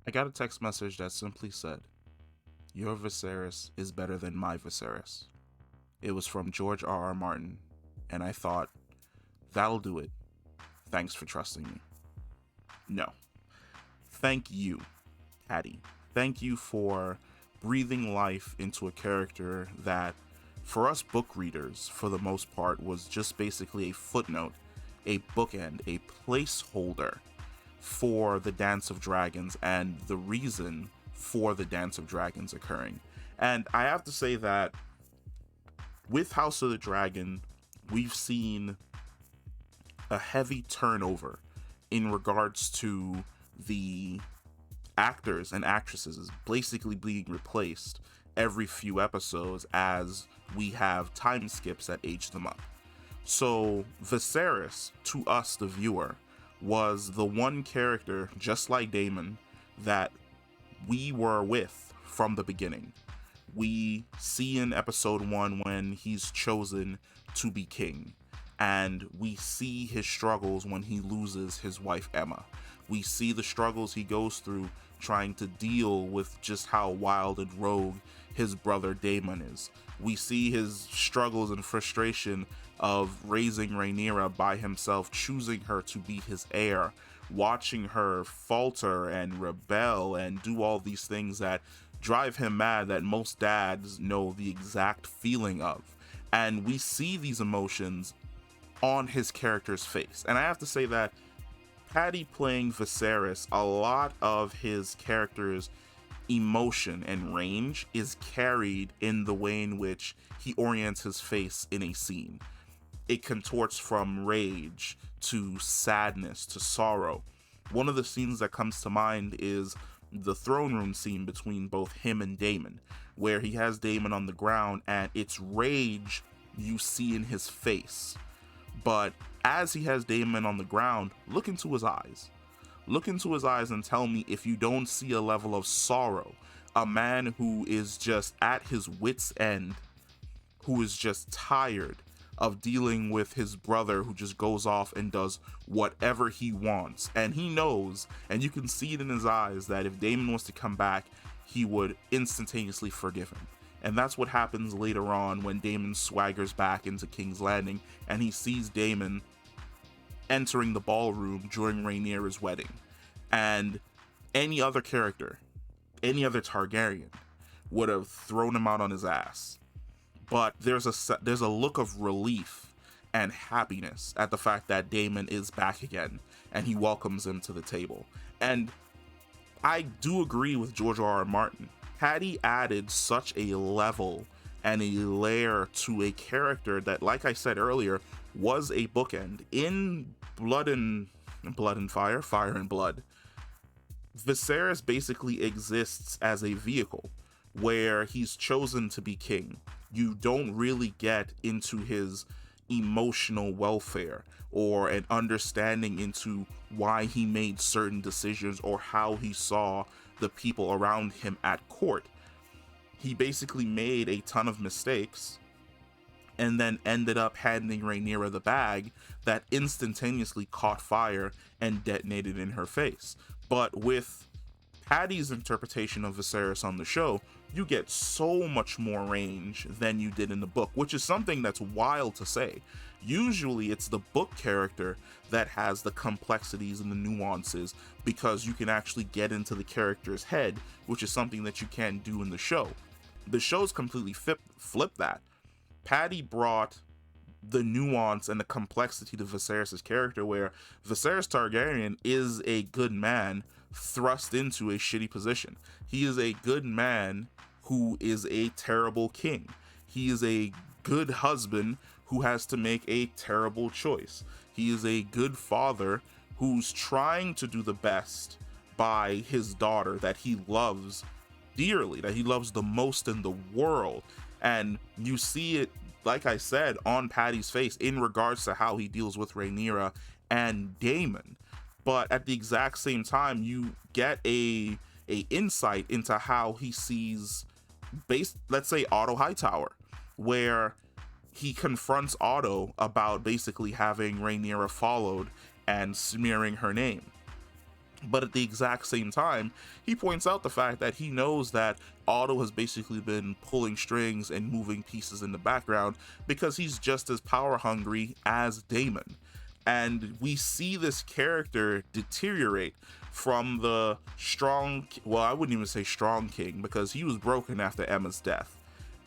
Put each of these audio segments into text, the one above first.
I got a text message that simply said, "Your Viserys is better than my Viserys." It was from George R. R. Martin, and I thought, that'll do it. Thanks for trusting me. No. Thank you, Patty. Thank you for breathing life into a character that, for us book readers, for the most part, was just basically a footnote, a bookend, a placeholder for the Dance of Dragons and the reason for the Dance of Dragons occurring. And I have to say that with House of the Dragon, we've seen a heavy turnover in regards to the actors and actresses basically being replaced every few episodes as we have time skips that age them up. So Viserys, to us, the viewer, was the one character, just like Daemon, that we were with from the beginning. We see in episode 1 when he's chosen to be king, and we see his struggles when he loses his wife Emma. We see the struggles he goes through trying to deal with just how wild and rogue his brother Daemon is. We see his struggles and frustration of raising Rhaenyra by himself, choosing her to be his heir, watching her falter and rebel and do all these things that drive him mad that most dads know the exact feeling of. And we see these emotions on his character's face. And I have to say that Paddy playing Viserys, a lot of his character's emotion and range is carried in the way in which he orients his face in a scene. It contorts from rage to sadness to sorrow. One of the scenes that comes to mind is the throne room scene between both him and Daemon, where he has Daemon on the ground and it's rage you see in his face. But as he has Daemon on the ground, look into his eyes. Look into his eyes and tell me if you don't see a level of sorrow. A man who is just at his wits' end, who is just tired of dealing with his brother who just goes off and does whatever he wants. And he knows, and you can see it in his eyes, that if Daemon was to come back, he would instantaneously forgive him. And that's what happens later on when Daemon swaggers back into King's Landing and he sees Daemon entering the ballroom during Rhaenyra's wedding. And any other character, any other Targaryen, would have thrown him out on his ass. But there's a look of relief and happiness at the fact that Daemon is back again and he welcomes him to the table. And I do agree with George R. R. Martin. Paddy added such a level and a layer to a character that, like I said earlier, was a bookend. In Blood and Fire, Fire and Blood, Viserys basically exists as a vehicle where he's chosen to be king. You don't really get into his emotional welfare or an understanding into why he made certain decisions or how he saw the people around him at court. He basically made a ton of mistakes and then ended up handing Rhaenyra the bag that instantaneously caught fire and detonated in her face. But with Paddy's interpretation of Viserys on the show, you get so much more range than you did in the book, which is something that's wild to say. Usually, it's the book character that has the complexities and the nuances because you can actually get into the character's head, which is something that you can't do in the show. The show's completely flipped that. Paddy brought the nuance and the complexity to Viserys' character, where Viserys Targaryen is a good man thrust into a shitty position. He is a good man who is a terrible king. He is a good husband who has to make a terrible choice. He is a good father who's trying to do the best by his daughter that he loves dearly, that he loves the most in the world. And you see it, like I said, on Paddy's face in regards to how he deals with Rhaenyra and Daemon. But at the exact same time, you get a insight into how he sees, let's say, Otto Hightower, where he confronts Otto about basically having Rhaenyra followed and smearing her name. But at the exact same time, he points out the fact that he knows that Otto has basically been pulling strings and moving pieces in the background because he's just as power hungry as Daemon. And we see this character deteriorate from the strong, well, I wouldn't even say strong king because he was broken after Emma's death.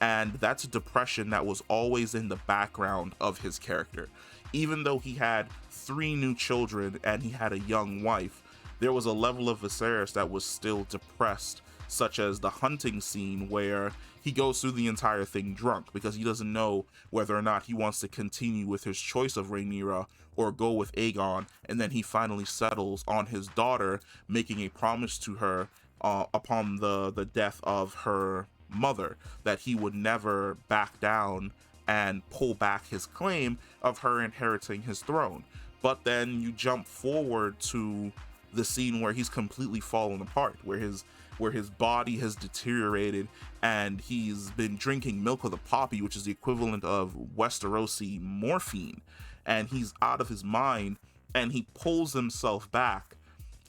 And that's a depression that was always in the background of his character. Even though he had 3 new children and he had a young wife, there was a level of Viserys that was still depressed, such as the hunting scene where he goes through the entire thing drunk because he doesn't know whether or not he wants to continue with his choice of Rhaenyra or go with Aegon, and then he finally settles on his daughter, making a promise to her upon the death of her mother that he would never back down and pull back his claim of her inheriting his throne. But then you jump forward to the scene where he's completely fallen apart, where his body has deteriorated and he's been drinking milk of the poppy, which is the equivalent of Westerosi morphine, and he's out of his mind, and he pulls himself back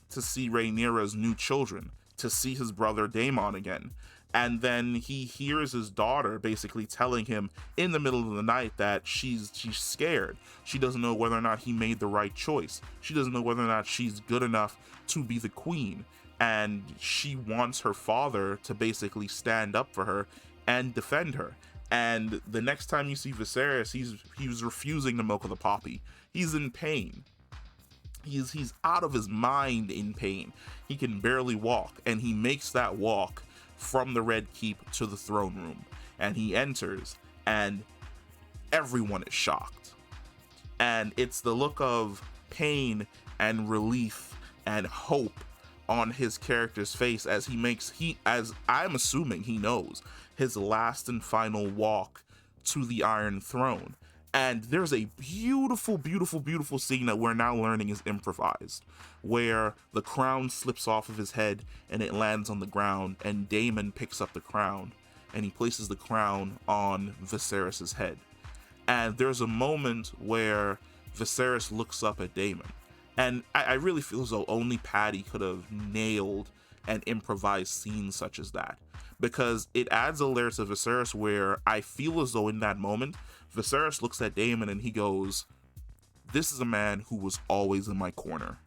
to see Rhaenyra's new children, to see his brother Daemon again. And then he hears his daughter basically telling him in the middle of the night that she's scared. She doesn't know whether or not he made the right choice. She doesn't know whether or not she's good enough to be the queen. And she wants her father to basically stand up for her and defend her. And the next time you see Viserys, he's refusing the milk of the poppy. He's in pain. He's out of his mind in pain. He can barely walk, and he makes that walk from the Red Keep to the throne room. And he enters, and everyone is shocked. And it's the look of pain and relief and hope on his character's face as as I'm assuming he knows, his last and final walk to the Iron Throne. And there's a beautiful, beautiful, beautiful scene that we're now learning is improvised, where the crown slips off of his head and it lands on the ground, and Daemon picks up the crown and he places the crown on Viserys' head. And there's a moment where Viserys looks up at Daemon. And I really feel as though only Paddy could have nailed an improvised scene such as that, because it adds a layer to Viserys where I feel as though in that moment, Viserys looks at Daemon and he goes, "This is a man who was always in my corner.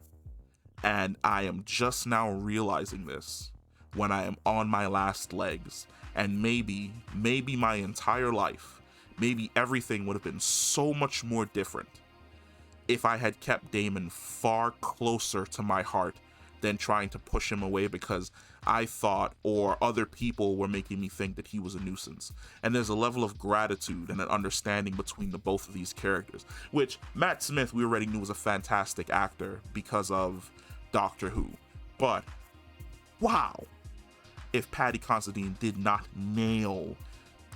And I am just now realizing this when I am on my last legs. And maybe my entire life, maybe everything would have been so much more different if I had kept Daemon far closer to my heart than trying to push him away because I thought or other people were making me think that he was a nuisance." And there's a level of gratitude and an understanding between the both of these characters, which Matt Smith we already knew was a fantastic actor because of Doctor Who. But wow, if Paddy Considine did not nail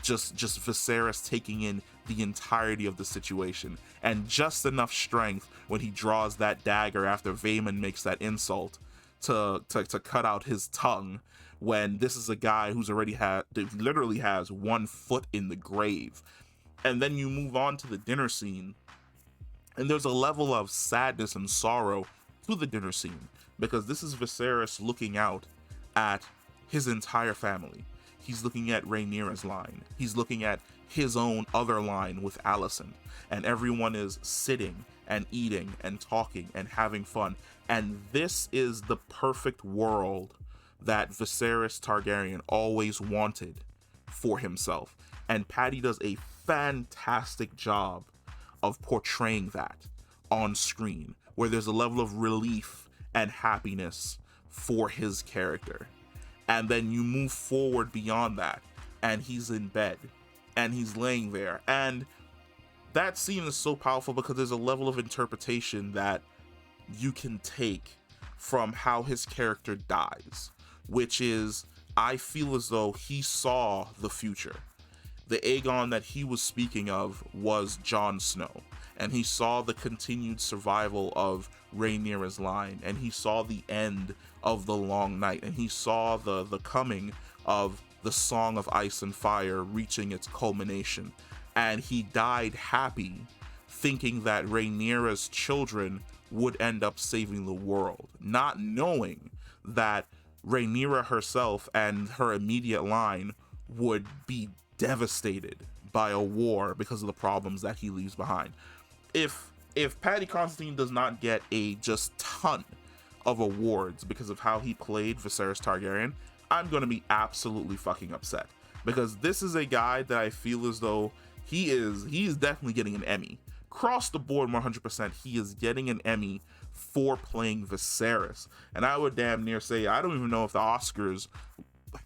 just Viserys taking in the entirety of the situation, and just enough strength when he draws that dagger after Vaemon makes that insult to cut out his tongue, when this is a guy who's literally has 1 foot in the grave. And then you move on to the dinner scene, and there's a level of sadness and sorrow to the dinner scene, because this is Viserys looking out at his entire family. He's looking at Rhaenyra's line. He's looking at his own other line with Alicent. And everyone is sitting and eating and talking and having fun. And this is the perfect world that Viserys Targaryen always wanted for himself. And Paddy does a fantastic job of portraying that on screen, where there's a level of relief and happiness for his character. And then you move forward beyond that, and he's in bed, and he's laying there. And that scene is so powerful because there's a level of interpretation that you can take from how his character dies, which is, I feel as though he saw the future. The Aegon that he was speaking of was Jon Snow, and he saw the continued survival of Rhaenyra's line, and he saw the end of the Long Night, and he saw the coming of the Song of Ice and Fire reaching its culmination. And he died happy, thinking that Rhaenyra's children would end up saving the world, not knowing that Rhaenyra herself and her immediate line would be devastated by a war because of the problems that he leaves behind. If Paddy Considine does not get a just ton of awards because of how he played Viserys Targaryen, I'm going to be absolutely fucking upset, because this is a guy that I feel as though he is definitely getting an Emmy. Across the board 100%, he is getting an Emmy for playing Viserys. And I would damn near say, I don't even know if the Oscars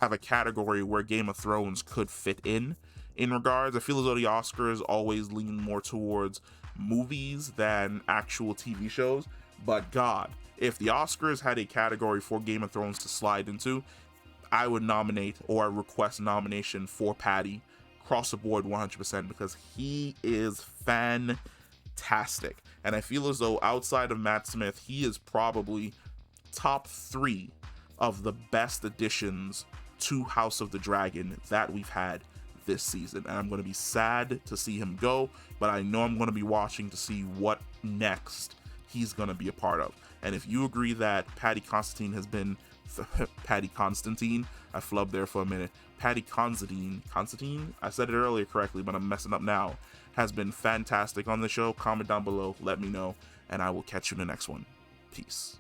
have a category where Game of Thrones could fit in regards. I feel as though the Oscars always lean more towards movies than actual TV shows. But God, if the Oscars had a category for Game of Thrones to slide into, I would nominate or request nomination for Paddy across the board 100%, because he is fantastic. And I feel as though outside of Matt Smith, he is probably top 3 of the best additions to House of the Dragon that we've had this season. And I'm going to be sad to see him go, but I know I'm going to be watching to see what next he's going to be a part of. And if you agree that Paddy Considine has been Paddy Constantine, I flubbed there for a minute. Paddy Considine, I said it earlier correctly, but I'm messing up now, has been fantastic on the show, comment down below, let me know, and I will catch you in the next one. Peace.